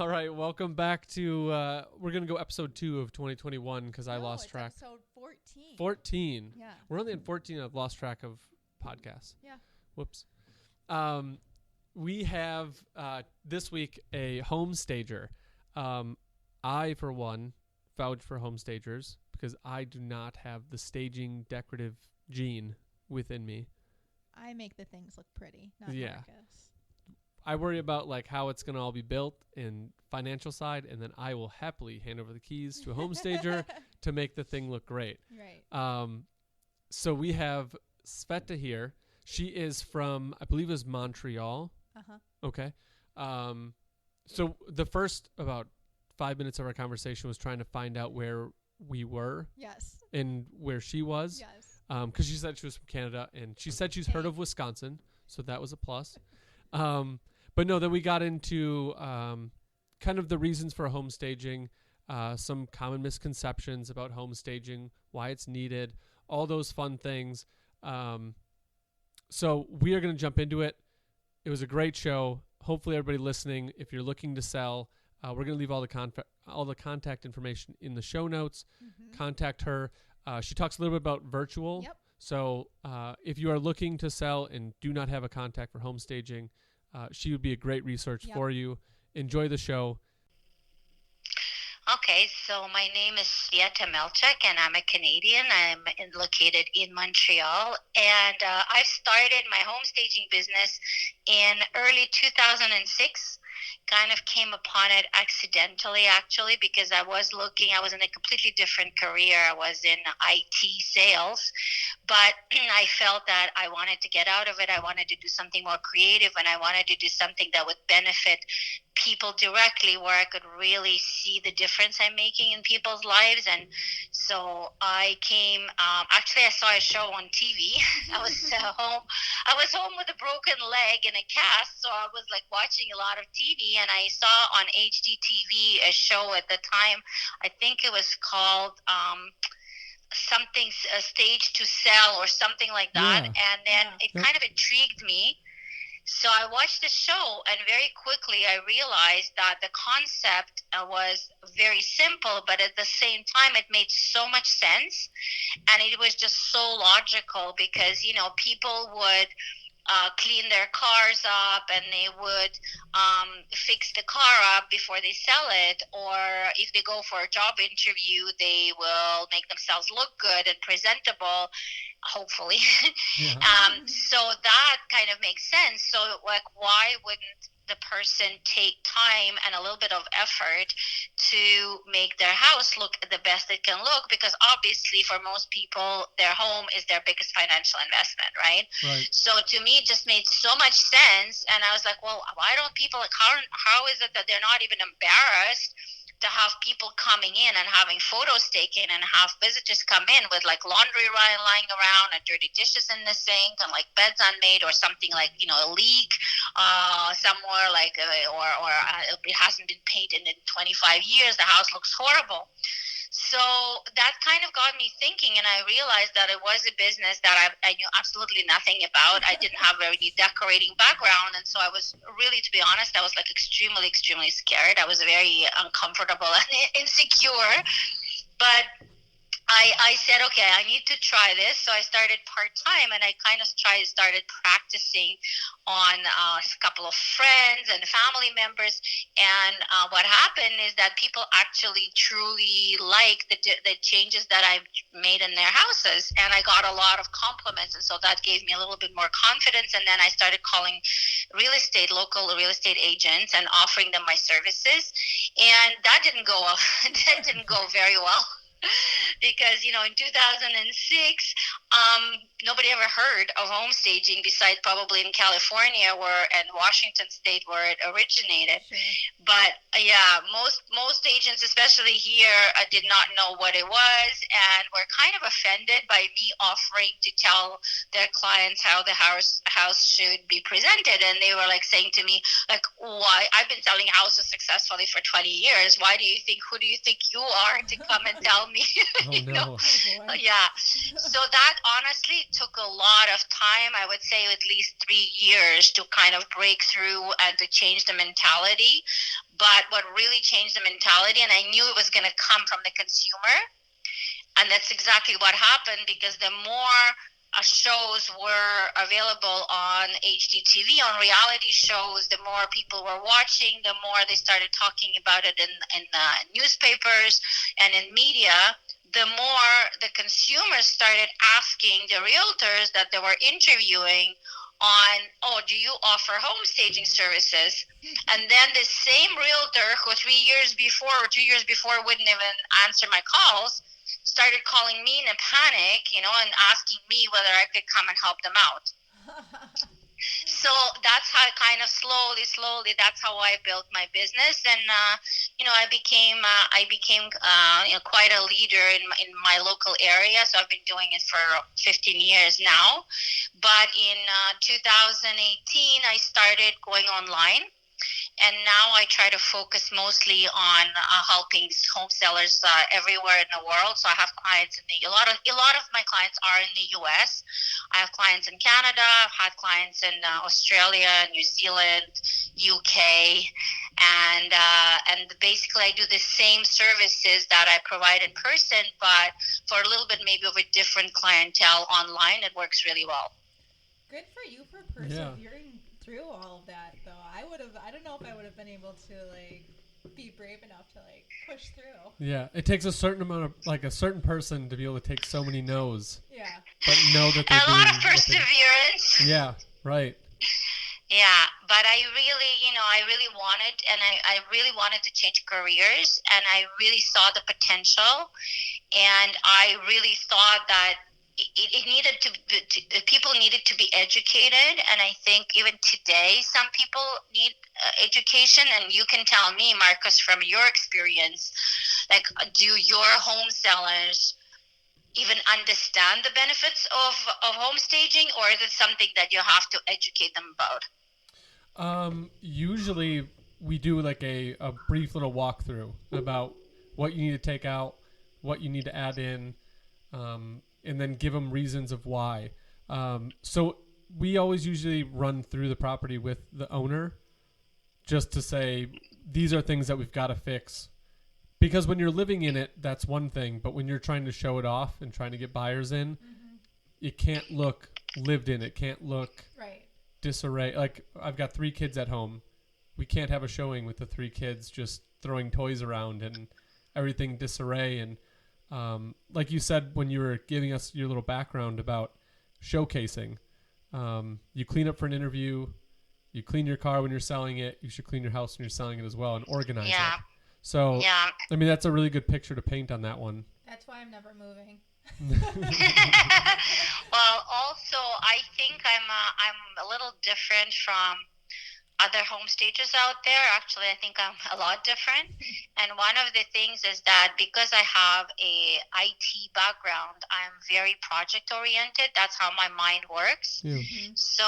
All right, welcome back to, we're going to go episode 2 of 2021 because I lost track. Episode 14. 14. Yeah. We're only in 14. I've lost track of podcasts. Yeah. Whoops. We have this week a home stager. I, for one, vouch for home stagers because I do not have the staging decorative gene within me. I make the things look pretty, not Yeah. Marcus. I worry about like how it's going to all be built in financial side, and then I will happily hand over the keys to a home stager to make the thing look great. Right. So we have Sveta here. She is from, I believe it was Montreal. Uh-huh. Okay. So the first about 5 minutes of our conversation was trying to find out where we were. Yes. And where she was. Yes. Because she said she was from Canada, and she said she's heard of Wisconsin, so that was a plus. But no, then we got into kind of the reasons for home staging, some common misconceptions about home staging, why it's needed, all those fun things. So we are going to jump into it. It was a great show. Hopefully everybody listening, if you're looking to sell, we're going to leave all the contact information in the show notes. Mm-hmm. Contact her. She talks a little bit about virtual. Yep. So if you are looking to sell and do not have a contact for home staging, she would be a great resource for you. Enjoy the show. Okay, so my name is Sveta Melchuk, and I'm a Canadian. I'm located in Montreal, and I've started my home staging business in early 2006. Kind of came upon it accidentally, actually, because I was in a completely different career. I was in IT sales, but I felt that I wanted to get out of it. I wanted to do something more creative, and I wanted to do something that would benefit people directly, where I could really see the difference I'm making in people's lives. And so I came, actually I saw a show on TV. I was home with a broken leg and a cast, so I was like watching a lot of TV, and I saw on HDTV a show at the time. I think it was called something, a Stage to Sell or something like that. Yeah. And then it kind of intrigued me. So I watched the show, and very quickly I realized that the concept was very simple, but at the same time it made so much sense, and it was just so logical, because, you know, people would clean their cars up, and they would fix the car up before they sell it, or if they go for a job interview, they will make themselves look good and presentable, hopefully. Yeah. So that kind of makes sense. So, like, why wouldn't the person take time and a little bit of effort to make their house look the best it can look? Because obviously for most people, their home is their biggest financial investment, right? Right. So to me, it just made so much sense. And I was like, well, why don't people, like, how is it that they're not even embarrassed to have people coming in and having photos taken, and have visitors come in with like laundry lying around and dirty dishes in the sink and like beds unmade, or something like, you know, a leak somewhere, like or it hasn't been painted in 25 years, the house looks horrible. So that kind of got me thinking, and I realized that it was a business that I knew absolutely nothing about. I didn't have a really decorating background, and so I was really, to be honest, I was like extremely, extremely scared. I was very uncomfortable and insecure, but I said, okay, I need to try this. So I started part-time, and I kind of started practicing on a couple of friends and family members. And what happened is that people actually truly like the changes that I made in their houses. And I got a lot of compliments. And so that gave me a little bit more confidence. And then I started calling local real estate agents, and offering them my services. And that didn't go very well. Because, you know, in 2006, nobody ever heard of home staging besides probably in California and Washington State, where it originated. Sure. But yeah, most agents, especially here, did not know what it was, and were kind of offended by me offering to tell their clients how the house should be presented. And they were like saying to me, like, why? I've been selling houses successfully for 20 years. Who do you think you are to come and tell me? Oh, You know? no. Oh, boy. Yeah. So that honestly took a lot of time. I would say at least 3 years to kind of break through and to change the mentality. But what really changed the mentality, and I knew it was going to come from the consumer, and that's exactly what happened, because the more shows were available on HDTV, on reality shows, the more people were watching, the more they started talking about it in newspapers and in media, the more the consumers started asking the realtors that they were interviewing on, oh, do you offer home staging services? And then the same realtor who 3 years before or 2 years before wouldn't even answer my calls started calling me in a panic, and asking me whether I could come and help them out. So that's how kind of slowly, that's how I built my business, and I became quite a leader in my local area. So I've been doing it for 15 years now. But in 2018, I started going online. And now I try to focus mosely on helping home sellers everywhere in the world. So I have clients a lot of my clients are in the U.S. I have clients in Canada. I've had clients in Australia, New Zealand, UK, and basically I do the same services that I provide in person, but for a little bit maybe of a different clientele online. It works really well. Good for you for persevering through all of that, though. I don't know if I would have been able to be brave enough to push through. Yeah, it takes a certain amount of a certain person to be able to take so many no's. Yeah. But know that they're a lot of perseverance. Yeah, right. Yeah, but I really wanted, and I really wanted to change careers, and I really saw the potential, and I really thought that it needed people needed to be educated, and I think even today some people need education. And you can tell me, Marcus, from your experience, do your home sellers even understand the benefits of home staging, or is it something that you have to educate them about? Usually we do a brief little walkthrough about what you need to take out, what you need to add in, and then give them reasons of why. So we always usually run through the property with the owner just to say, these are things that we've got to fix. Because when you're living in it, that's one thing. But when you're trying to show it off and trying to get buyers in, it can't look lived in. It can't look disarray. I've got 3 kids at home. We can't have a showing with the 3 kids just throwing toys around and everything disarray. And like you said when you were giving us your little background about showcasing, you clean up for an interview, you clean your car when you're selling it, you should clean your house when you're selling it as well and organize it. So, I mean, that's a really good picture to paint on that one. That's why I'm never moving. Well, also, I think I'm a little different from other home stagers out there. Actually, I think I'm a lot different. And one of the things is that because I have a IT background, I'm very project oriented. That's how my mind works. So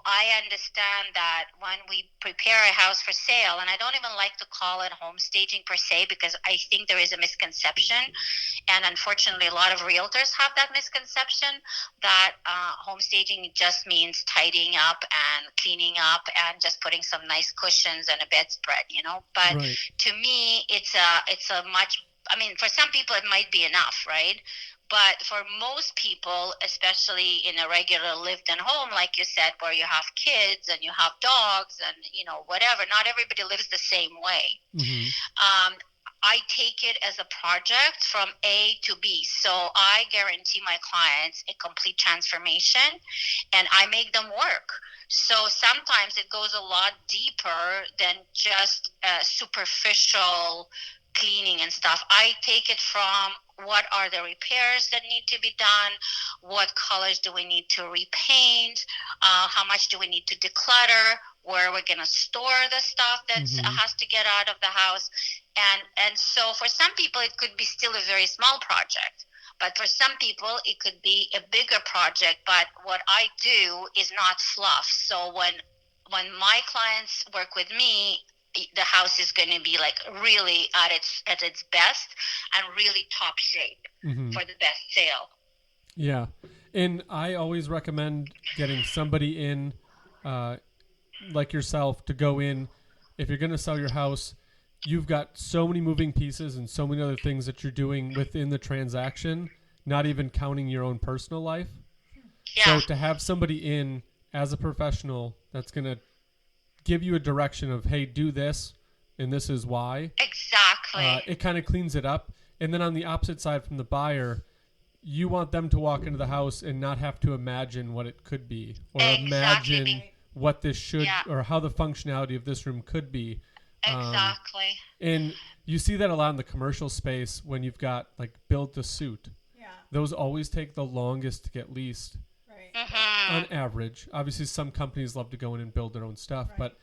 I understand that when we prepare a house for sale, and I don't even like to call it home staging per se, because I think there is a misconception, and unfortunately a lot of realtors have that misconception, that home staging just means tidying up and cleaning up and just putting some nice cushions and a bedspread, But to me, it's a much. I mean, for some people it might be enough, right? But for most people, especially in a regular lived-in home, like you said, where you have kids and you have dogs and whatever, not everybody lives the same way. I take it as a project from A to B. So I guarantee my clients a complete transformation, and I make them work. So sometimes it goes a lot deeper than just superficial cleaning and stuff. I take it from what are the repairs that need to be done, what colors do we need to repaint, how much do we need to declutter, where we're going to store the stuff that has to get out of the house. And so for some people, it could be still a very small project. But for some people, it could be a bigger project. But what I do is not fluff. So when my clients work with me, the house is going to be really at its best and really top shape for the best sale. Yeah. And I always recommend getting somebody in, like yourself, to go in. If you're going to sell your house, you've got so many moving pieces and so many other things that you're doing within the transaction, not even counting your own personal life. Yeah. So to have somebody in as a professional that's going to give you a direction of, hey, do this, and this is why. Exactly. It kind of cleans it up. And then on the opposite side from the buyer, you want them to walk into the house and not have to imagine what it could be or imagine what this should or how the functionality of this room could be. Exactly. And you see that a lot in the commercial space when you've got like build to suit. Yeah. Those always take the longest to get leased. Right. Mm-hmm. On average. Obviously, some companies love to go in and build their own stuff, but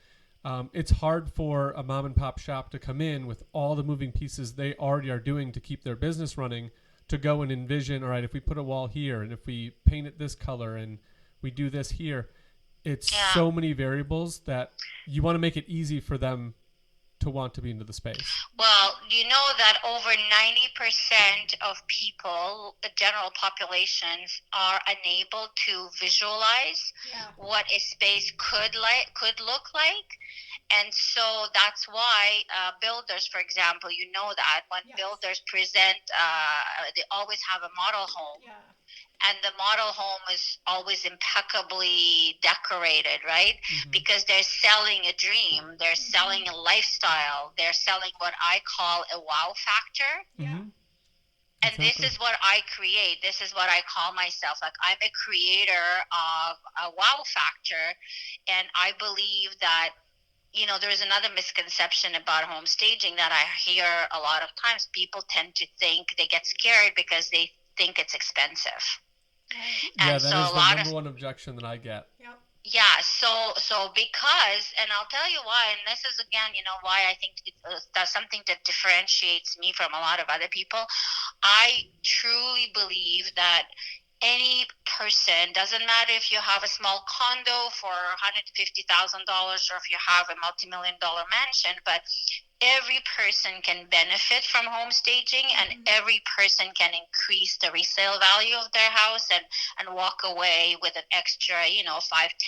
it's hard for a mom and pop shop to come in with all the moving pieces they already are doing to keep their business running, to go and envision, all right, if we put a wall here and if we paint it this color and we do this here, it's so many variables that you want to make it easy for them to want to be into the space. Well, you know that over 90% of people, the general populations, are unable to visualize what a space could look like. And so that's why builders, for example, you know that when builders present, they always have a model home. Yeah. And the model home is always impeccably decorated, right? Mm-hmm. Because they're selling a dream. They're selling a lifestyle. They're selling what I call a wow factor. Mm-hmm. And this is what I create. This is what I call myself. Like, I'm a creator of a wow factor. And I believe that, you know, there's another misconception about home staging that I hear a lot of times. People tend to think, they get scared because they think it's expensive. Yeah, that is the number one objection that I get. Yep. Yeah, so because, and I'll tell you why, and this is, again, you know, why I think that's something that differentiates me from a lot of other people. I truly believe that any person, doesn't matter if you have a small condo for $150,000 or if you have a multi-million-dollar mansion, but every person can benefit from home staging, and every person can increase the resale value of their house and walk away with an extra, you know, $5,000,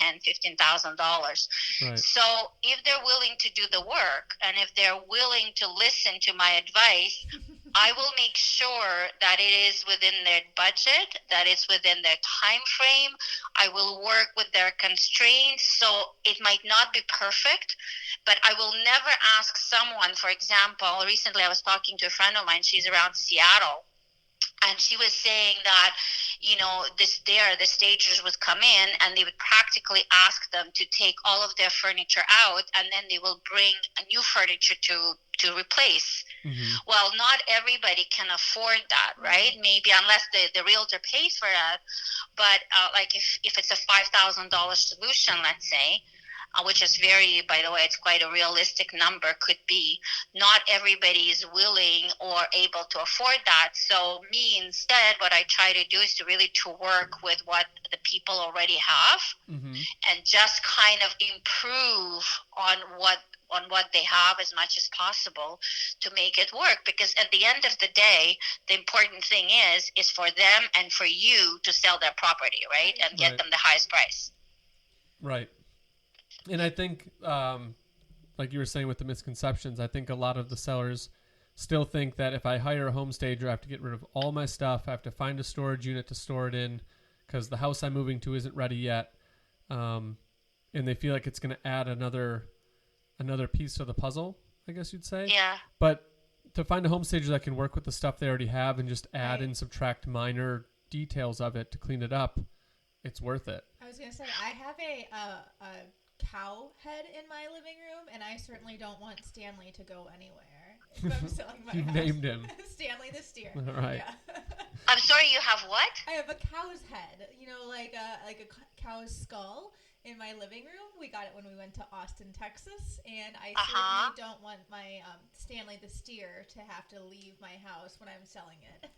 $10,000, $15,000. So if they're willing to do the work, and if they're willing to listen to my advice, I will make sure that it is within their budget, that it's within their time frame. I will work with their constraints. So it might not be perfect, but I will never ask someone, for example, recently I was talking to a friend of mine, she's around Seattle, and she was saying that, you know, the stagers would come in and they would practically ask them to take all of their furniture out, and then they will bring a new furniture to replace. Mm-hmm. Well, not everybody can afford that, right? Maybe unless the realtor pays for that. But like if it's a $5,000 solution, let's say, which is very, by the way, it's quite a realistic number, could be, not everybody is willing or able to afford that. So me, instead, what I try to do is to work with what the people already have, and just kind of improve on what they have as much as possible to make it work. Because at the end of the day, the important thing is for them and for you to sell their property, right? And get them the highest price. Right. And I think, like you were saying with the misconceptions, I think a lot of the sellers still think that if I hire a home stager, I have to get rid of all my stuff. I have to find a storage unit to store it in because the house I'm moving to isn't ready yet. And they feel like it's going to add another piece to the puzzle, I guess you'd say. Yeah. But to find a home stager that can work with the stuff they already have and just add and subtract minor details of it to clean it up, it's worth it. I was going to say, I have a cow head in my living room, and I certainly don't want Stanley to go anywhere if I'm selling my house. Named him. Stanley the steer. All right. Yeah. I'm sorry, you have what? I have a cow's head, you know, like a cow's skull, in my living room. We got it when we went to Austin, Texas, and I Uh-huh. certainly don't want my Stanley the steer to have to leave my house when I'm selling it.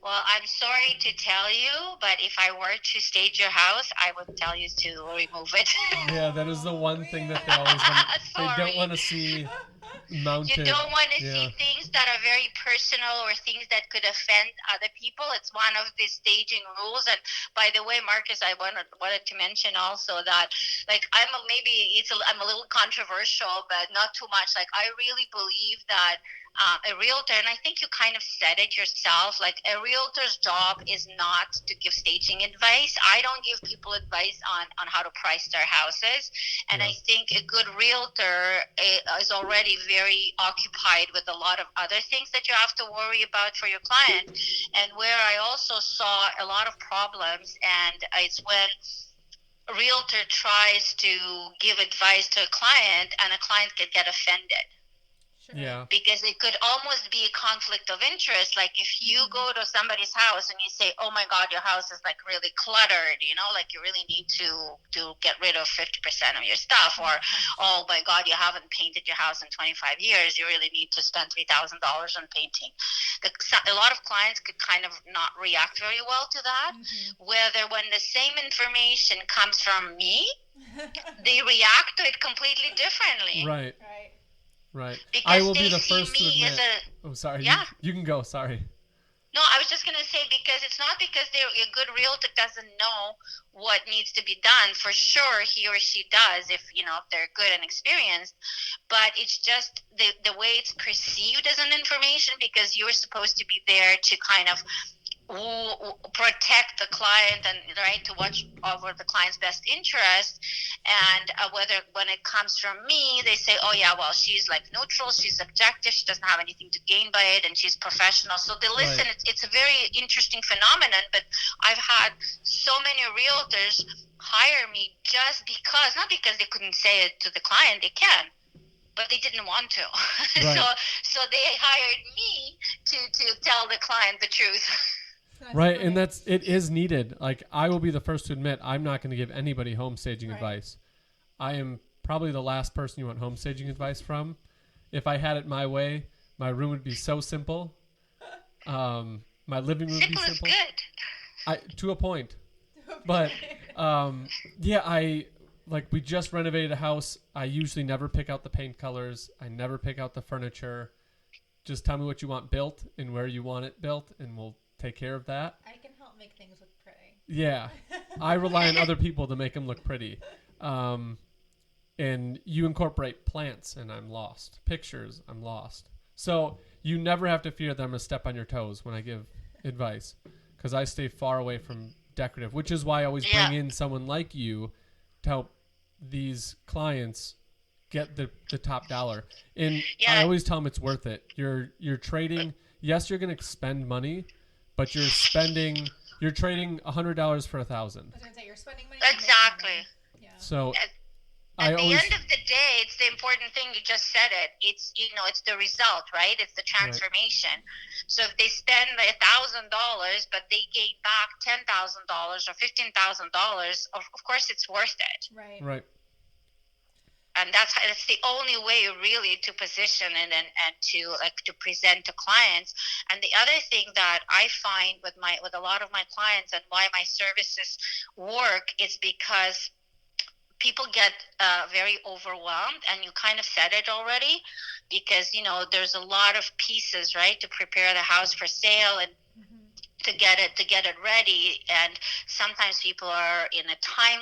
Well, I'm sorry to tell you, but if I were to stage your house, I would tell you to remove it. Yeah, that is the Oh, one thing that they man. always want. They don't Sorry. want to see You mounted. don't want to Yeah. see things that are very personal or things that could offend other people. It's one of the staging rules. And by the way, Marcus, I wanted to mention also that, like, I'm a little controversial, but not too much. Like, I really believe that a realtor, and I think you kind of said it yourself, like a realtor's job is not to give staging advice. I don't give people advice on how to price their houses. And Yeah. I think a good realtor is already very occupied with a lot of other things that you have to worry about for your client. And where I also saw a lot of problems, and it's when a realtor tries to give advice to a client and a client could get offended. Sure. Yeah. Because it could almost be a conflict of interest. Like if you go to somebody's house and you say, "Oh my God, your house is like really cluttered," like you really need to get rid of 50% of your stuff, or "Oh my God, you haven't painted your house in 25 years. You really need to spend $3,000 on painting." A lot of clients could kind of not react very well to that. Whether when the same information comes from me, they react to it completely differently. Right. Right. Right. Because I will they be the see first to me admit. as Oh, sorry. Yeah. You can go. Sorry. No, I was just going to say, because it's not because a good realtor doesn't know what needs to be done. For sure, he or she does if they're good and experienced. But it's just the way it's perceived as an information, because you're supposed to be there to kind of protect the client and to watch over the client's best interest. And whether when it comes from me, they say, "Oh yeah, well, she's like neutral, she's objective, she doesn't have anything to gain by it, and she's professional." So they listen. Right. It's a very interesting phenomenon. But I've had so many realtors hire me just because, not because they couldn't say it to the client, they can, but they didn't want to. Right. so they hired me to tell the client the truth. Right, and it is needed. Like, I will be the first to admit, I'm not going to give anybody home staging advice. I am probably the last person you want home staging advice from. If I had it my way, my room would be so simple. My living room would be simple. Simple is good. To a point. But we just renovated a house. I usually never pick out the paint colors. I never pick out the furniture. Just tell me what you want built and where you want it built, and we'll take care of that. I can help make things look pretty. Yeah. I rely on other people to make them look pretty. And you incorporate plants, and I'm lost. Pictures, I'm lost. So you never have to fear that I'm going to step on your toes when I give advice, because I stay far away from decorative, which is why I always bring in someone like you to help these clients get the top dollar. And I always tell them it's worth it. You're trading. Yes, you're going to spend money, but you're trading $100 for $1,000. I was going to say, you're spending money. Exactly. Yeah. So at the end of the day, it's the important thing. You just said it. It's it's the result, right? It's the transformation. Right. So if they spend $1,000, but they gain back $10,000 or $15,000, of course it's worth it. Right. Right. And that's the only way really to position and to present to clients. And the other thing that I find with a lot of my clients, and why my services work, is because people get very overwhelmed, and you kind of said it already, because there's a lot of pieces, right, to prepare the house for sale and to get it ready. And sometimes people are in a time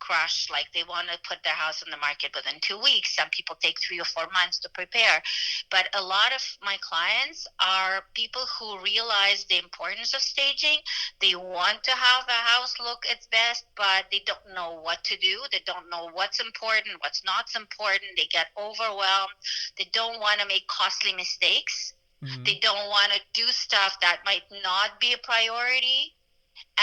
crush, like they want to put their house on the market within 2 weeks. Some people take 3 or 4 months to prepare. But a lot of my clients are people who realize the importance of staging. They want to have the house look its best, but they don't know what to do. They don't know what's important, what's not important. They get overwhelmed. They don't want to make costly mistakes. Mm-hmm. They don't want to do stuff that might not be a priority.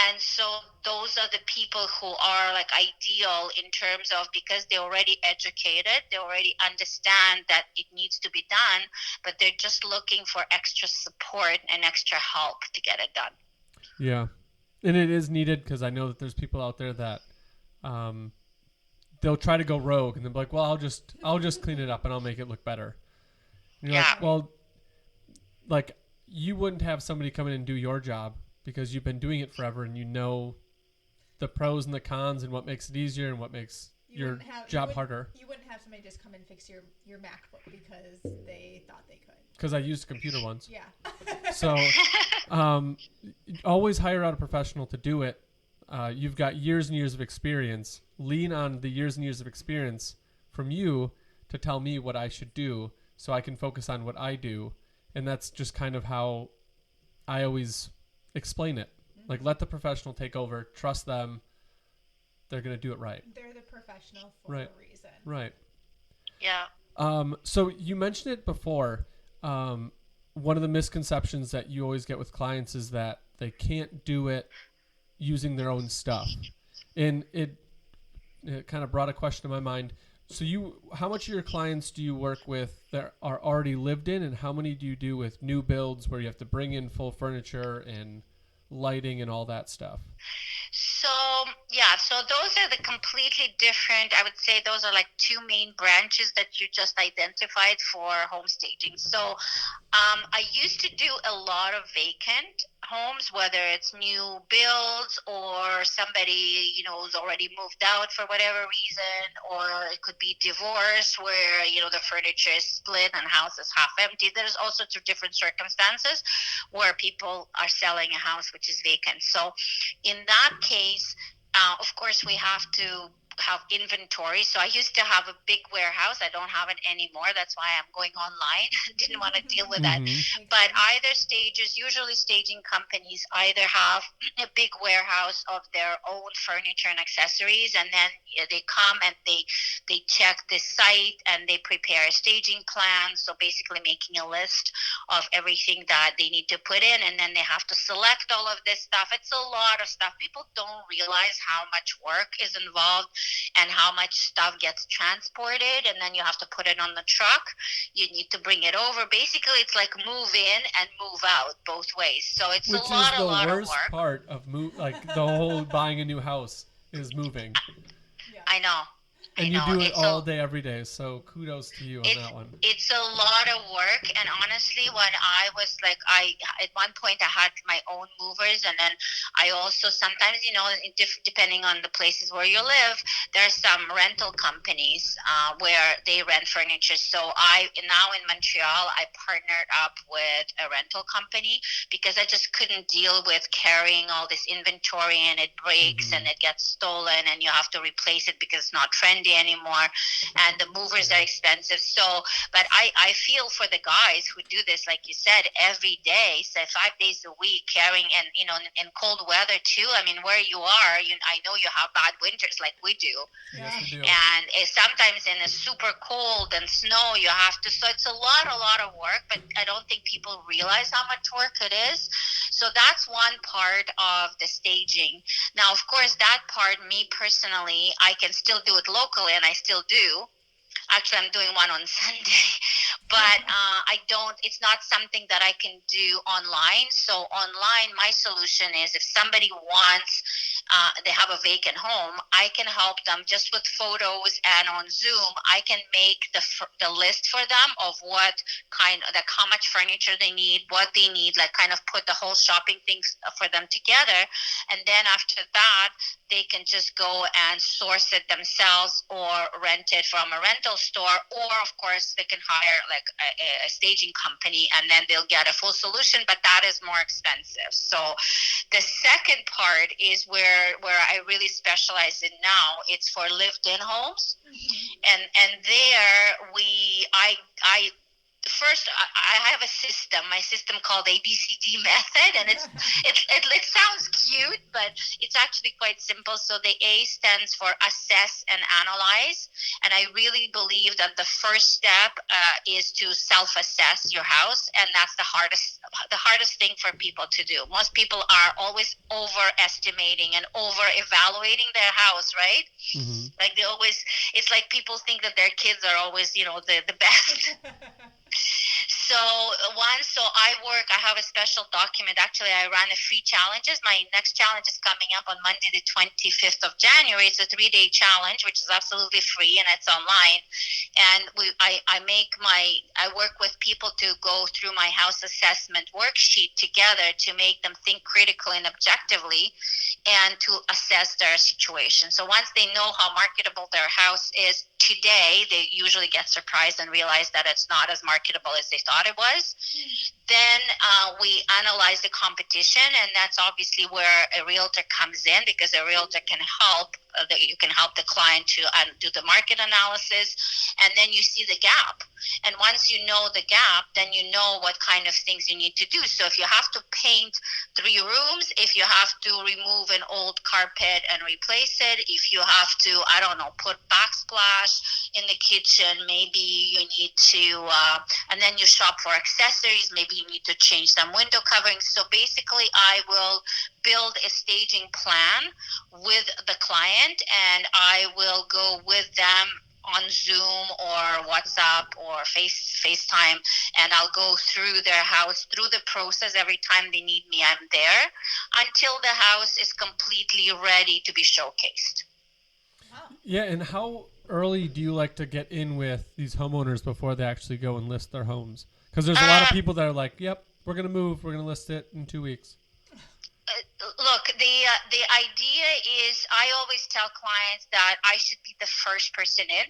And so those are the people who are like ideal in terms of, because they're already educated, they already understand that it needs to be done, but they're just looking for extra support and extra help to get it done. Yeah. And it is needed, because I know that there's people out there that they'll try to go rogue and they'll be like, well, I'll just clean it up and I'll make it look better. And you're like, well, like you wouldn't have somebody come in and do your job because you've been doing it forever and you know the pros and the cons and what makes it easier and what makes your job harder. You wouldn't have somebody just come and fix your MacBook because they thought they could. Because I used a computer once. Yeah. So always hire out a professional to do it. You've got years and years of experience. Lean on the years and years of experience from you to tell me what I should do so I can focus on what I do. And that's just kind of how I always explain it. Mm-hmm. Like, let the professional take over. Trust them. They're going to do it right. They're the professional for a reason. Right. Yeah. So you mentioned it before. One of the misconceptions that you always get with clients is that they can't do it using their own stuff. And it kind of brought a question to my mind. So how much of your clients do you work with that are already lived in, and how many do you do with new builds where you have to bring in full furniture and lighting and all that stuff? So those are the completely different, I would say those are like two main branches that you just identified for home staging. So I used to do a lot of vacant homes, whether it's new builds or somebody, who's already moved out for whatever reason, or it could be divorce where, the furniture is split and house is half empty. There's all sorts of different circumstances where people are selling a house which is vacant. So in that case, of course, we have to have inventory. So I used to have a big warehouse. I don't have it anymore. That's why I'm going online. Didn't want to deal with that. But either usually staging companies either have a big warehouse of their own furniture and accessories, and then they come and they check the site and they prepare a staging plan. So basically making a list of everything that they need to put in, and then they have to select all of this stuff. It's a lot of stuff. People don't realize how much work is involved and how much stuff gets transported, and then you have to put it on the truck. You need to bring it over. Basically, it's like move in and move out both ways. So it's Which a lot of work. Which is the worst part of the whole buying a new house is moving. I know. And you do it all day, every day. So kudos to you on that one. It's a lot of work. And honestly, when I was at one point I had my own movers. And then I also sometimes, depending on the places where you live, there's some rental companies where they rent furniture. So now in Montreal, I partnered up with a rental company because I just couldn't deal with carrying all this inventory, and it breaks and it gets stolen and you have to replace it because it's not trendy anymore, and the movers are expensive. So but I feel for the guys who do this, like you said, every day, say 5 days a week, carrying, and in cold weather too. I mean, where you are, I know you have bad winters like we do. Yes, we do. And sometimes in a super cold and snow you have to, so it's a lot of work, but I don't think people realize how much work it is. So that's one part of the staging. Now, of course, that part, me personally, I can still do it locally, and I still do. Actually, I'm doing one on Sunday, but it's not something that I can do online. So online, my solution is if somebody wants, they have a vacant home, I can help them just with photos, and on Zoom, I can make the list for them of how much furniture they need, what they need, like kind of put the whole shopping things for them together. And then after that, they can just go and source it themselves or rent it from a rental store, or of course they can hire like a staging company, and then they'll get a full solution, but that is more expensive. So the second part is where I really specialize in now. It's for lived-in homes. And there I first, I have a system. My system called ABCD method, and it sounds cute, but it's actually quite simple. So the A stands for assess and analyze, and I really believe that the first step is to self-assess your house, and that's the hardest thing for people to do. Most people are always overestimating and over-evaluating their house, right? Mm-hmm. Like it's like people think that their kids are always, the best. So I have a special document. Actually, I run a free challenges. My next challenge is coming up on Monday, the 25th of January. It's a 3-day challenge, which is absolutely free and it's online. And I work with people to go through my house assessment worksheet together to make them think critically and objectively and to assess their situation. So once they know how marketable their house is today, they usually get surprised and realize that it's not as marketable as they thought it was. Then we analyze the competition, and that's obviously where a realtor comes in, because a realtor can help. You can help the client to do the market analysis, and then you see the gap. And once you know the gap, then you know what kind of things you need to do. So if you have to paint 3 rooms, if you have to remove an old carpet and replace it, if you have to, I don't know, put backsplash in the kitchen, maybe you need to, and then you shop for accessories, maybe you need to change some window coverings. So basically I will build a staging plan with the client, and I will go with them on Zoom or WhatsApp or FaceTime, and I'll go through their house, through the process. Every time they need me, I'm there until the house is completely ready to be showcased. Yeah, and how early do you like to get in with these homeowners before they actually go and list their homes? Because there's a lot of people that are like, yep, we're going to move, we're going to list it in 2 weeks. Look, the idea is, I always tell clients that I should be the first person in.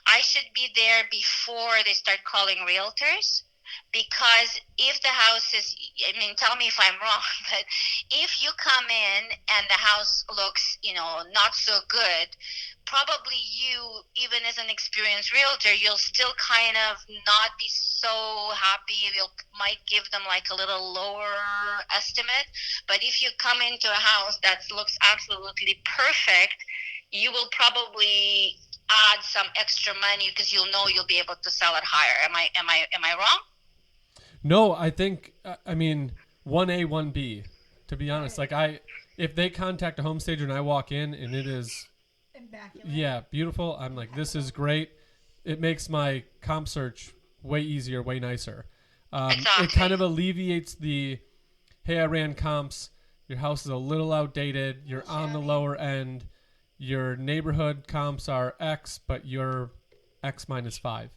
I should be there before they start calling realtors, because if the house is, I mean, tell me if I'm wrong, but if you come in and the house looks, not so good, probably you, even as an experienced realtor, you'll still kind of not be so happy. You might give them like a little lower estimate. But if you come into a house that looks absolutely perfect, you will probably add some extra money because you'll know you'll be able to sell it higher. Am I wrong? No, I think, 1A, 1B, to be honest. Like if they contact a home stager and I walk in and it is immaculate, yeah, beautiful, I'm like, this is great. It makes my comp search way easier, way nicer. Exactly. It kind of alleviates the, hey, I ran comps, your house is a little outdated, you're on the lower end, your neighborhood comps are X, but you're X minus 5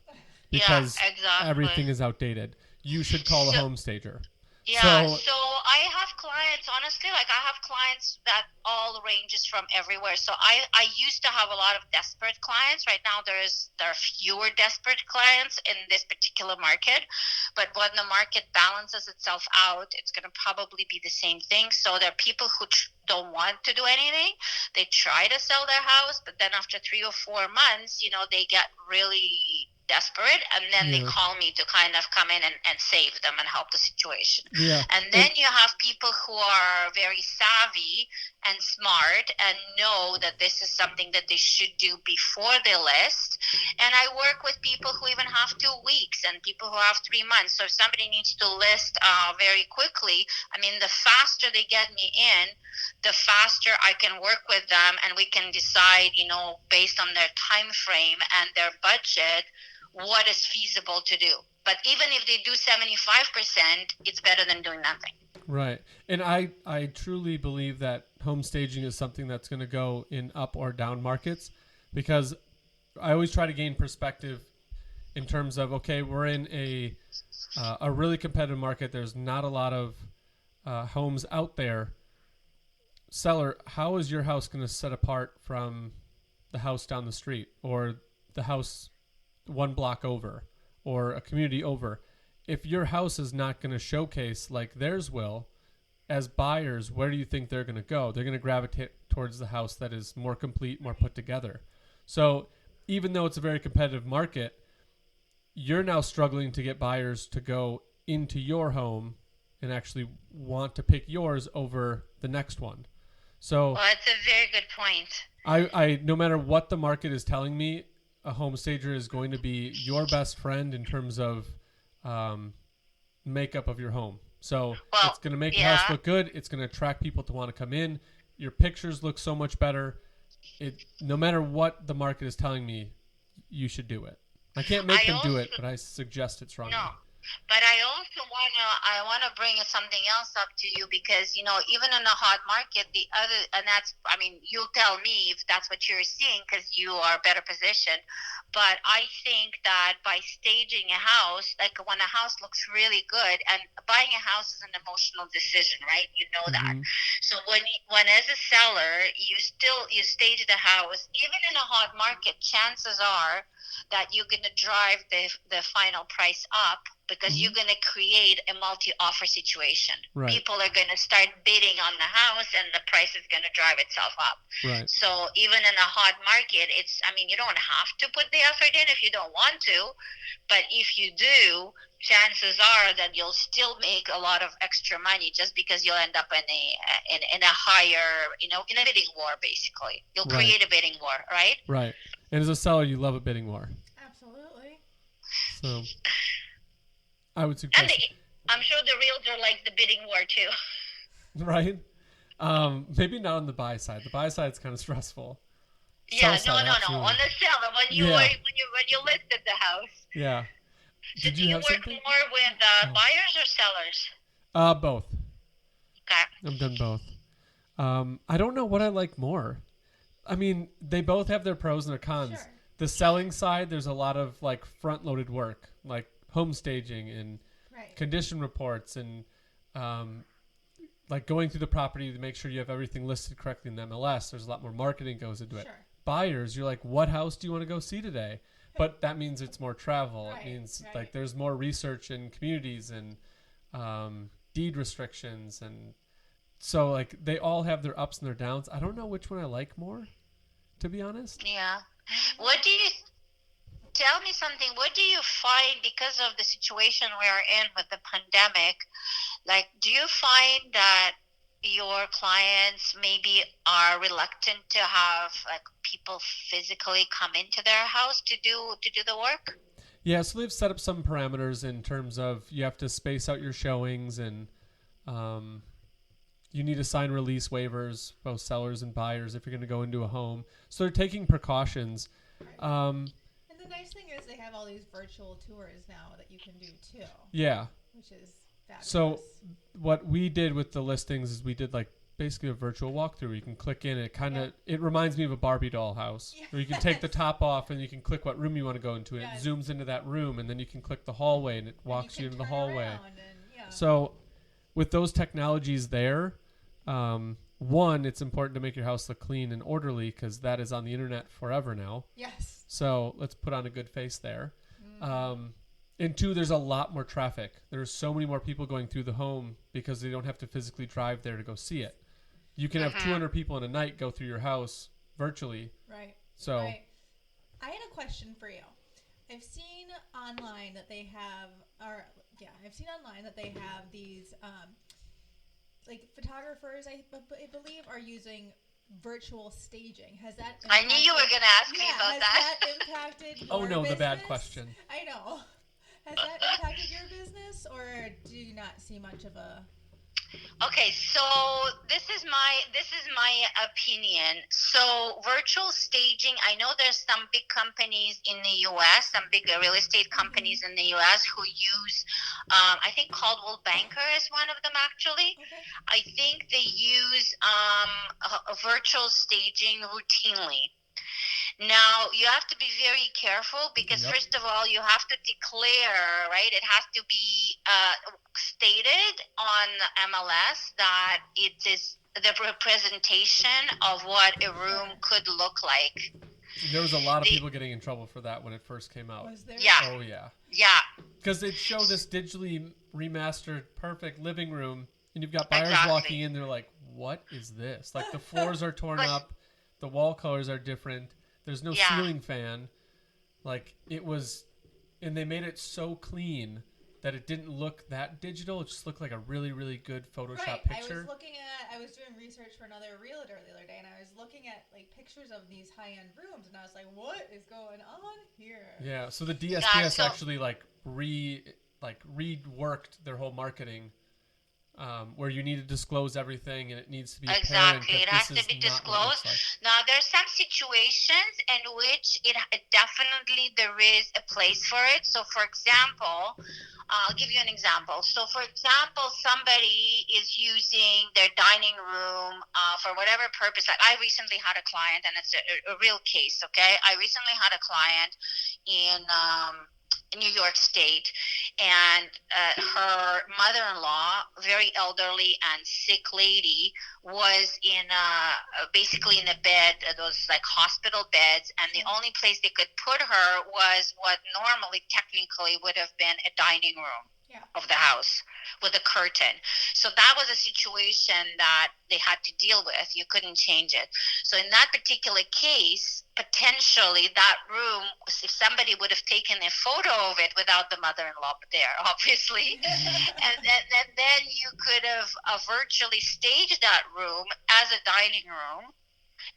because everything is outdated. You should call a home stager. Yeah, so I have clients, honestly, I have clients that all ranges from everywhere. So I used to have a lot of desperate clients. Right now there are fewer desperate clients in this particular market. But when the market balances itself out, it's going to probably be the same thing. So there are people who don't want to do anything. They try to sell their house, but then after 3 or 4 months, they get really desperate, and then they call me to kind of come in and save them and help the situation. And then you have people who are very savvy and smart and know that this is something that they should do before they list. And I work with people who even have 2 weeks and people who have 3 months. So if somebody needs to list very quickly, the faster they get me in, the faster I can work with them, and we can decide, based on their time frame and their budget, what is feasible to do. But even if they do 75%, it's better than doing nothing. Right. And I truly believe that home staging is something that's going to go in up or down markets, because I always try to gain perspective in terms of, okay, we're in a really competitive market. There's not a lot of homes out there. Seller, how is your house going to set apart from the house down the street or the house 1 block over or a community over? If your house is not going to showcase like theirs will, as buyers, where do you think they're going to go? They're going to gravitate towards the house that is more complete, more put together. So even though it's a very competitive market, you're now struggling to get buyers to go into your home and actually want to pick yours over the next one. So that's a very good point. I no matter what the market is telling me, a home stager is going to be your best friend in terms of makeup of your home. So it's going to make your house look good. It's going to attract people to want to come in. Your pictures look so much better. No matter what the market is telling me, you should do it. I can't make them do it, but I suggest it strongly. No. But I wanna bring something else up to you because even in a hot market, the other and that's I mean you'll tell me if that's what you're seeing because you are better positioned. But I think that by staging a house, like when a house looks really good, and buying a house is an emotional decision, right? You know that. Mm-hmm. So when as a seller you stage the house, even in a hot market, chances are that you're going to drive the final price up because Mm-hmm. you're going to create a multi-offer situation. Right. People are going to start bidding on the house and the price is going to drive itself up. Right. So even in a hot market, you don't have to put the effort in if you don't want to, but if you do, chances are that you'll still make a lot of extra money just because you'll end up in a higher, in a bidding war. Basically, you'll Right. create a bidding war, right? Right. And as a seller, you love a bidding war. Absolutely. So I would And suggest, I'm sure the realtor likes the bidding war too. right? Maybe not on the buy side. The buy side's kind of stressful. Yeah, Sell side, no. absolutely. On the seller, when you Yeah. when you listed the house. Yeah. So Did do you you have work something? more with Oh. buyers or sellers? Both. Okay. I've done both. I don't know what I like more. I mean, they both have their pros and their cons. Sure. The selling side, there's a lot of like front-loaded work, like home staging and Right. condition reports and like going through the property to make sure you have everything listed correctly in the MLS. There's a lot more marketing goes into it. Sure. Buyers, you're like, what house do you want to go see today? But that means it's more travel. Right, It means right. like there's more research in communities and deed restrictions, and so like they all have their ups and their downs. I don't know which one I like more, to be honest. Yeah. What do you tell me something? What do you find because of the situation we are in with the pandemic? Like, do you find that your clients maybe are reluctant to have like people physically come into their house to do the work? Yeah, so they've set up some parameters in terms of you have to space out your showings and you need to sign release waivers, both sellers and buyers, if you're going to go into a home. So they're taking precautions. And the nice thing is they have all these virtual tours now that you can do too, Yeah. which is fabulous. So what we did with the listings is we did like basically a virtual walkthrough. You can click in. It reminds me of a Barbie doll house where you can take the top off and you can click what room you want to go into. And Yes. it zooms into that room, and then you can click the hallway and it walks you into the hallway. Yeah. So with those technologies there, one, it's important to make your house look clean and orderly because that is on the internet forever now. Yes. So let's put on a good face there. And two, there's a lot more traffic. There's so many more people going through the home because they don't have to physically drive there to go see it. You can have 200 people in a night go through your house virtually. Right. So Right. I had a question for you. I've seen online that they have, these, like photographers, I believe, are using virtual staging. Has that? I knew you were going to ask me about has that. that impacted your oh no, the bad business? question. I know. Has that impacted your business, or do you not see much of a? Okay, so this is my opinion. So virtual staging, I know there's some big companies in the U.S., some big real estate companies in the U.S. who use, I think Coldwell Banker is one of them actually. Okay. I think they use a virtual staging routinely. Now, you have to be very careful because, Yep. first of all, you have to declare, right? It has to be stated on MLS that it is the representation of what a room could look like. There was a lot of people getting in trouble for that when it first came out. Was there? Yeah. Oh yeah. Yeah, Because they'd show this digitally remastered perfect living room, and you've got buyers Exactly. walking in, they're like, what is this? Like the floors are torn up, the wall colors are different, there's no Yeah. ceiling fan. Like it was, and they made it so clean that it didn't look that digital. It just looked like a really, really good Photoshop Right. picture. I was doing research for another realtor the other day, and I was looking at like pictures of these high-end rooms, and I was like, "What is going on here?" Yeah, so the DSPS so- actually reworked their whole marketing, where you need to disclose everything and it needs to be apparent exactly. that It has this to be is not what it looks disclosed. Now, there's some situations in which it definitely there is a place for it. So, for example, I'll give you an example. So, for example, somebody is using their dining room for whatever purpose. Like I recently had a client, and it's a real case, okay? I recently had a client in New York State, and her mother-in-law, very elderly and sick lady, was in basically in a bed, those like hospital beds, and the only place they could put her was what normally technically would have been a dining room of the house with a curtain. So that was a situation that they had to deal with. You couldn't change it. So in that particular case, potentially that room, if somebody would have taken a photo of it without the mother-in-law there, obviously, and then you could have virtually staged that room as a dining room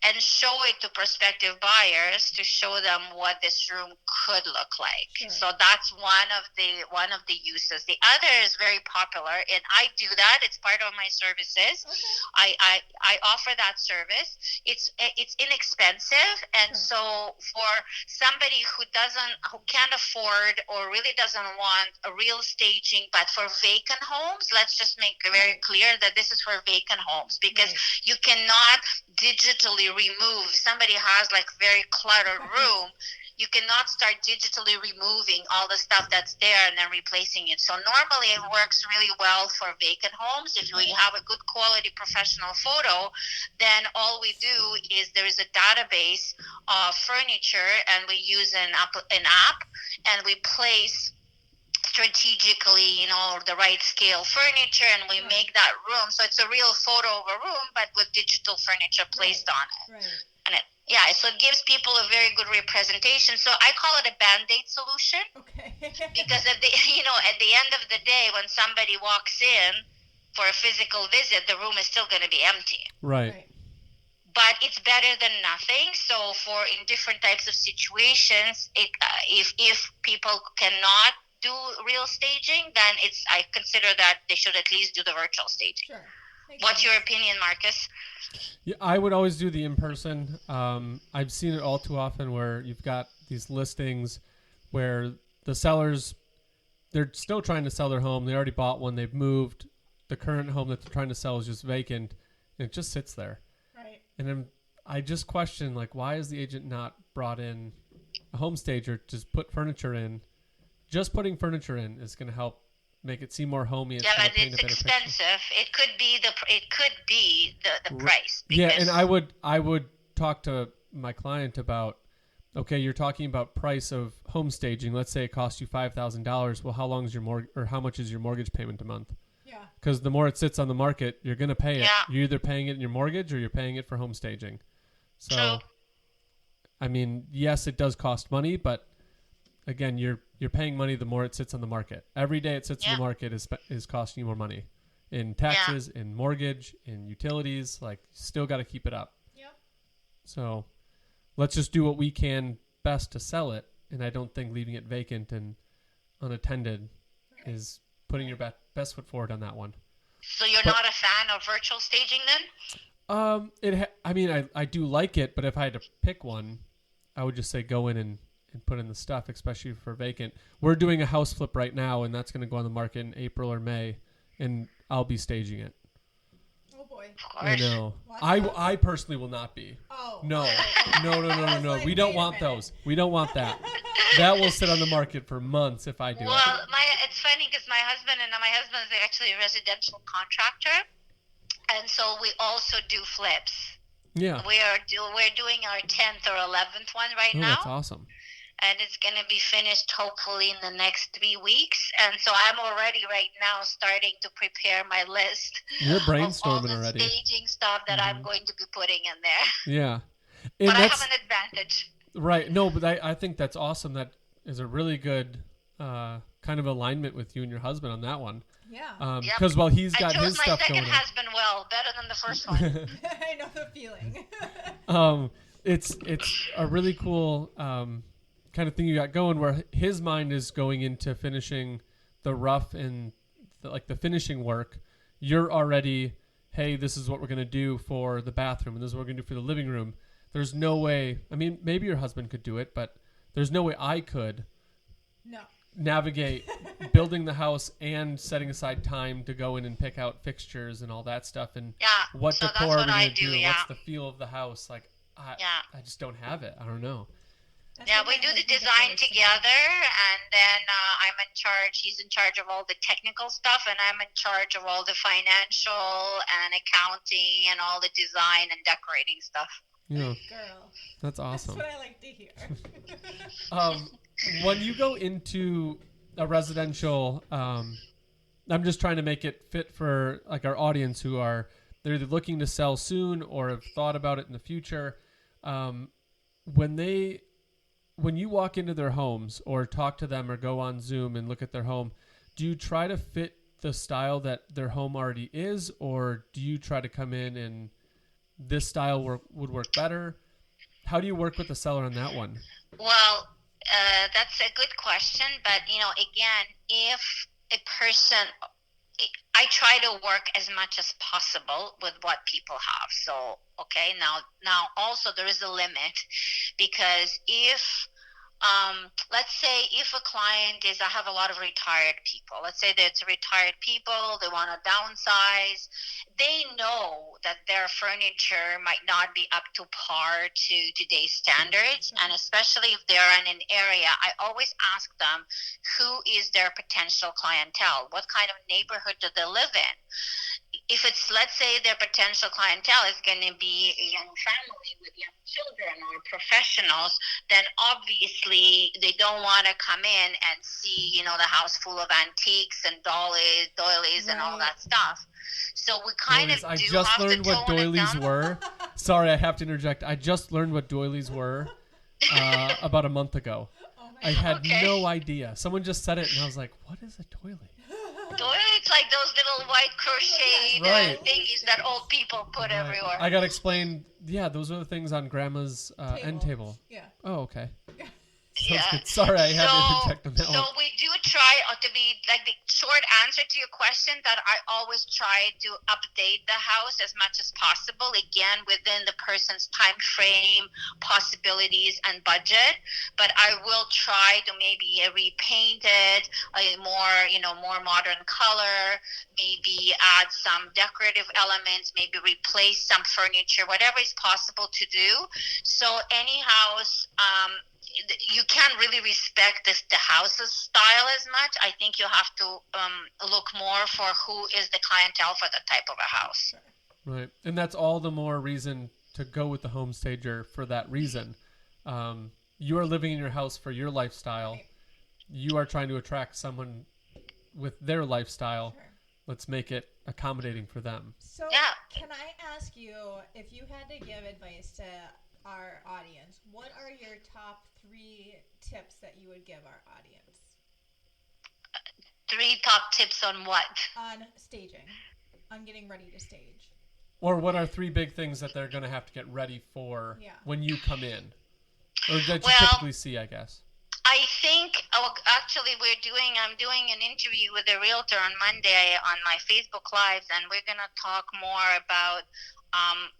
and show it to prospective buyers to show them what this room could look like. Sure. So that's one of the uses. The other is very popular, and I do that. It's part of my services. Okay. I offer that service. It's inexpensive, and so for somebody who can't afford or really doesn't want a real staging, but for vacant homes, let's just make it very clear that this is for vacant homes, because you cannot digitally remove. Somebody has like very cluttered room, you cannot start digitally removing all the stuff that's there and then replacing it. So normally it works really well for vacant homes. If we have a good quality professional photo, then all we do is there is a database of furniture, and we use an app, and we place strategically, the right scale furniture, and we make that room. So it's a real photo of a room, but with digital furniture placed on it. Right. And so it gives people a very good representation. So I call it a Band-Aid solution. Okay. Because at the end of the day, when somebody walks in for a physical visit, the room is still going to be empty. Right. But it's better than nothing. So in different types of situations, if people cannot do real staging, then I consider that they should at least do the virtual staging. Sure. What's your opinion, Marcus? Yeah, I would always do the in-person. I've seen it all too often where you've got these listings where the sellers, they're still trying to sell their home. They already bought one. They've moved. The current home that they're trying to sell is just vacant, and it just sits there. Right. And then I just question, why is the agent not brought in a home stager to just put furniture in? Just putting furniture in is going to help make it seem more homey. Yeah, but it's expensive. It could be the price. Yeah, and I would talk to my client about, okay, you're talking about price of home staging. Let's say it costs you $5,000. Well, how long is how much is your mortgage payment a month? Yeah. Because the more it sits on the market, you're going to pay it. Yeah. You're either paying it in your mortgage or you're paying it for home staging. So, true. I mean, yes, it does cost money, but again, you're paying money the more it sits on the market. Every day it sits on the market is costing you more money in taxes, in mortgage, in utilities. Still got to keep it up. Yeah. So let's just do what we can best to sell it. And I don't think leaving it vacant and unattended is putting your best foot forward on that one. So you're not a fan of virtual staging then? I do like it, but if I had to pick one, I would just say go in and put in the stuff, especially for vacant. We're doing a house flip right now, and that's going to go on the market in April or May, and I'll be staging it. Oh boy! I know. I personally will not be. Oh. No. We don't want those. We don't want that. That will sit on the market for months if I do it. Well, it's funny because my husband is actually a residential contractor, and so we also do flips. Yeah. We're doing our 10th or 11th one right now. That's awesome. And it's going to be finished hopefully in the next 3 weeks. And so I'm already right now starting to prepare my list. You're brainstorming of all the already. Staging stuff that I'm going to be putting in there. Yeah. And but I have an advantage. Right. No, but I think that's awesome. That is a really good kind of alignment with you and your husband on that one. Yeah. Because while he's got his stuff going on. I chose my second husband better than the first one. I know the feeling. It's a really cool kind of thing you got going where his mind is going into finishing the rough and the finishing work. You're already, hey, this is what we're going to do for the bathroom and this is what we're going to do for the living room. There's no way, maybe your husband could do it, but there's no way I could. No. navigate building the house and setting aside time to go in and pick out fixtures and all that stuff, and what so decor that's we're what gonna I do. what's the feel of the house. Like, I just don't have it. I don't know. We do the design together, and then I'm in charge. He's in charge of all the technical stuff, and I'm in charge of all the financial and accounting and all the design and decorating stuff. Yeah, girl, that's awesome. That's what I like to hear. When you go into a residential, I'm just trying to make it fit for like our audience who are they're either looking to sell soon or have thought about it in the future. When you walk into their homes or talk to them or go on Zoom and look at their home, do you try to fit the style that their home already is, or do you try to come in and this style would work better? How do you work with the seller on that one? Well, that's a good question, but again, if a person, I try to work as much as possible with what people have. So, okay, now also there is a limit, because if let's say if a client is, I have a lot of retired people. Let's say that it's retired people, they want to downsize. They know that their furniture might not be up to par to today's standards. And especially if they're in an area, I always ask them, who is their potential clientele? What kind of neighborhood do they live in? If it's, let's say their potential clientele is going to be a young family with young children or professionals, then obviously they don't want to come in and see, the house full of antiques and doilies and all that stuff. So we kind of I just learned what doilies were. Sorry, I have to interject. I just learned what doilies were about a month ago. I had no idea. Someone just said it, and I was like, what is a doily? It's like those little white crocheted thingies that old people put everywhere. I got explained. Yeah, those are the things on Grandma's end table. Yeah. Oh, okay. Good. Sorry, I had to interject on that one. So we do try to be, like, the short answer to your question, that I always try to update the house as much as possible, again, within the person's time frame, possibilities, and budget. But I will try to maybe repaint it a more modern color, maybe add some decorative elements, maybe replace some furniture, whatever is possible to do. So any house, you can't really respect the house's style as much. I think you have to look more for who is the clientele for that type of a house. Right. And that's all the more reason to go with the home stager for that reason. You are living in your house for your lifestyle. You are trying to attract someone with their lifestyle. Sure. Let's make it accommodating for them. So can I ask you, if you had to give advice to our audience, what are your top 3 tips that you would give our audience? 3 top tips on what? On staging, on getting ready to stage. Or what are 3 big things that they're going to have to get ready for when you come in? Or that you typically see, I guess. I think, actually, I'm doing an interview with a realtor on Monday on my Facebook Lives, and we're going to talk more about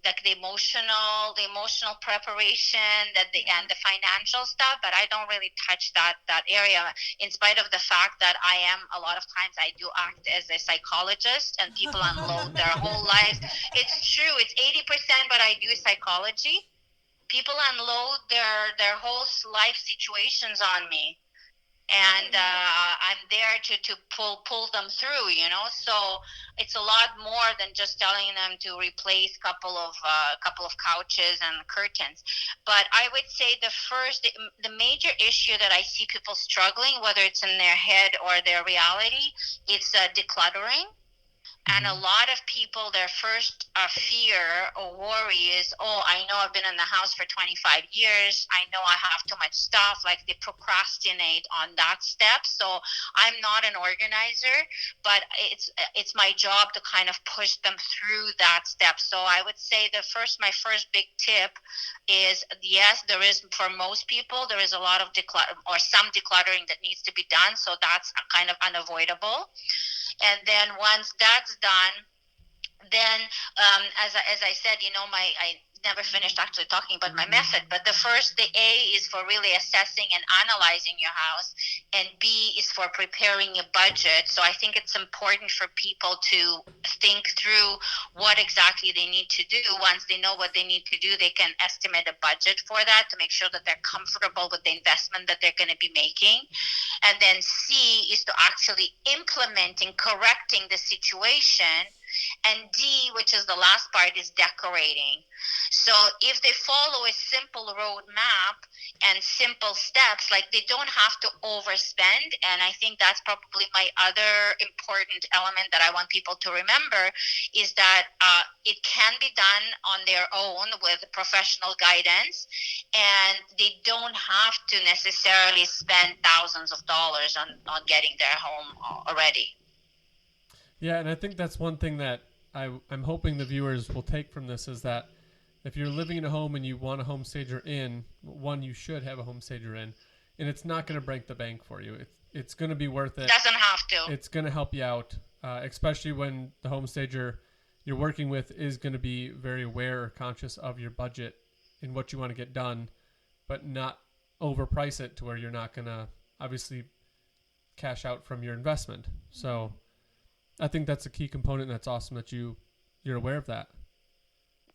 like the emotional preparation, and the financial stuff. But I don't really touch that area, in spite of the fact that I am, a lot of times I do act as a psychologist, and people unload their whole lives. It's true, it's 80%, but I do psychology. People unload their whole life situations on me, and I'm there to pull them through, so it's a lot more than just telling them to replace couple of couches and curtains. But I would say the major issue that I see people struggling, whether it's in their head or their reality, it's decluttering. And a lot of people, their first fear or worry is, I know I've been in the house for 25 years. I know I have too much stuff. Like, they procrastinate on that step. So I'm not an organizer, but it's my job to kind of push them through that step. So I would say my first big tip is, yes, there is, for most people, there is a lot of some decluttering that needs to be done. So that's kind of unavoidable. And then once that's done, then as I said, never finished actually talking about my method. But the A is for really assessing and analyzing your house, and B is for preparing a budget. So I think it's important for people to think through what exactly they need to do. Once they know what they need to do, they can estimate a budget for that to make sure that they're comfortable with the investment that they're going to be making. And then C is to actually implementing, correcting the situation. And D, which is the last part, is decorating. So if they follow a simple roadmap and simple steps, like they don't have to overspend. And I think that's probably my other important element that I want people to remember is that it can be done on their own with professional guidance, and they don't have to necessarily spend thousands of dollars on getting their home already. Yeah, and I think that's one thing that I'm hoping the viewers will take from this is that if you're living in a home and you want a home stager in, one, you should have a home stager in, and it's not going to break the bank for you. It's going to be worth it. Doesn't have to. It's going to help you out, especially when the home stager you're working with is going to be very aware or conscious of your budget and what you want to get done, but not overprice it to where you're not going to obviously cash out from your investment. So I think that's a key component, and that's awesome that you're aware of that.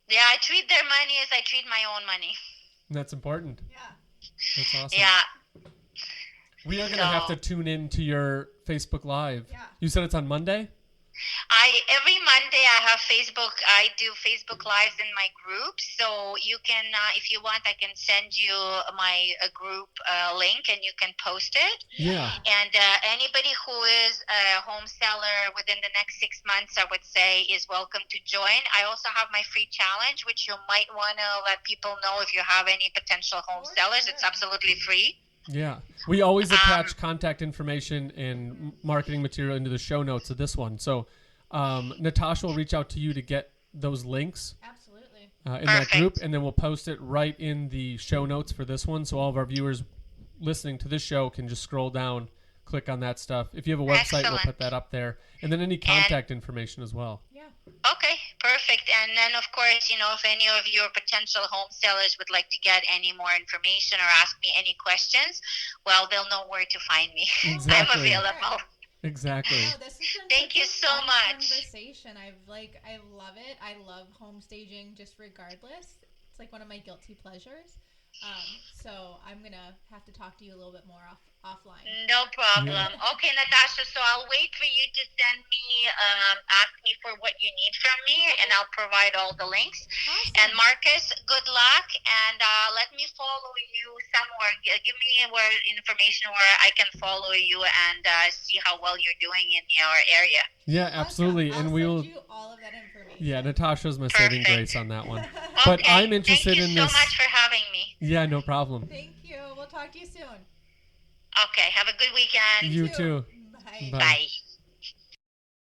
Yeah, I treat their money as I treat my own money. And that's important. Yeah. That's awesome. Yeah. We are going to have to tune in to your Facebook Live. Yeah. You said it's on Monday? Every Monday I do Facebook Lives in my group, so you can, if you want, I can send you my group link and you can post it. Yeah. And anybody who is a home seller within the next 6 months, I would say, is welcome to join. I also have my free challenge, which you might want to let people know if you have any potential home sellers. It's absolutely free. Yeah. We always attach contact information and marketing material into the show notes of this one. So Natasha will reach out to you to get those links. Absolutely. In that group, and then we'll post it right in the show notes for this one. So all of our viewers listening to this show can just scroll down, click on that stuff. If you have a website, we'll put that up there. And then any contact information as well. Yeah. Okay, perfect. And then, of course, if any of your potential home sellers would like to get any more information or ask me any questions, well, they'll know where to find me. Exactly. I'm available. Exactly. Oh, this has been Thank you so much. Conversation. I love it. I love home staging just regardless. It's like one of my guilty pleasures. So I'm gonna have to talk to you a little bit more offline. No problem. Yeah. Okay, Natasha. So I'll wait for you to send me, ask me for what you need from me, and I'll provide all the links. Awesome. And Marcus, good luck, and let me follow you somewhere. Give me information where I can follow you and see how well you're doing in your area. Yeah, absolutely. Awesome. And we'll. Send you all of that information. Yeah, Natasha's my saving grace on that one. Okay. But I'm interested in this. Thank you so much for having me. Yeah, no problem. Thank you. We'll talk to you soon. Okay. Have a good weekend. You too. Bye. Bye. Bye.